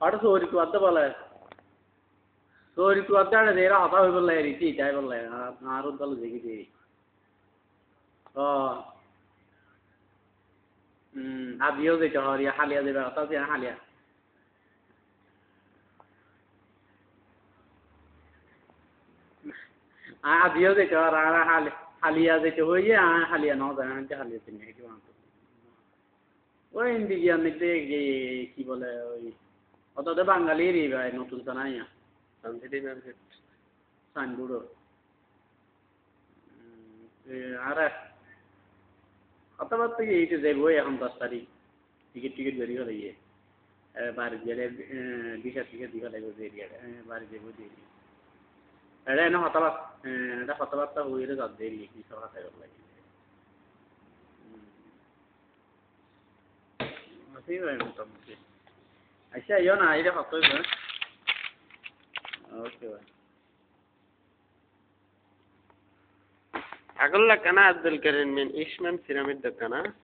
അവിടെ സോരിക്ക് വത്ത പോലെ സോരിക്ക് വത്താണ് നേരെ ഹത പോയി പോലെ ചീറ്റായ പോലെ ആറുന്തല്ല ചെയ്തി ও আবিও যেতে হয় হালিয়া দেবে কথা আছে হালিয়া আবিও যেতে হয় আর হালিয়া যেতে হয়ে হালিয়া নাও জানা হালিয়া চিনি কি বানাতো ওই ইন্ডিয়ান কি বলে ওই অত তো বাঙালিরই ভাই নতুন জানাইয়া সানসিটি মার্কেট সানবুড়ো আর অতবার থেকে এইটা যাবো এখন 10 তারিখ টিকিট বেরিয়ে হলে গিয়ে বাড়ি গেলে 20 টিকিট দিবা লাগবে বেরিয়ে বাড়ি যাবো দিয়ে এটা এনে হতাবাত এটা হতাবাতটা হইলে যাত দেরি কি সব হাতে লাগে ঠিক আছে মোটামুটি আচ্ছা ইয়ো না এটা হত হইবে ওকে ভাই أقول لك أنا عبد الكريم من إيشمان سيراميد دكانة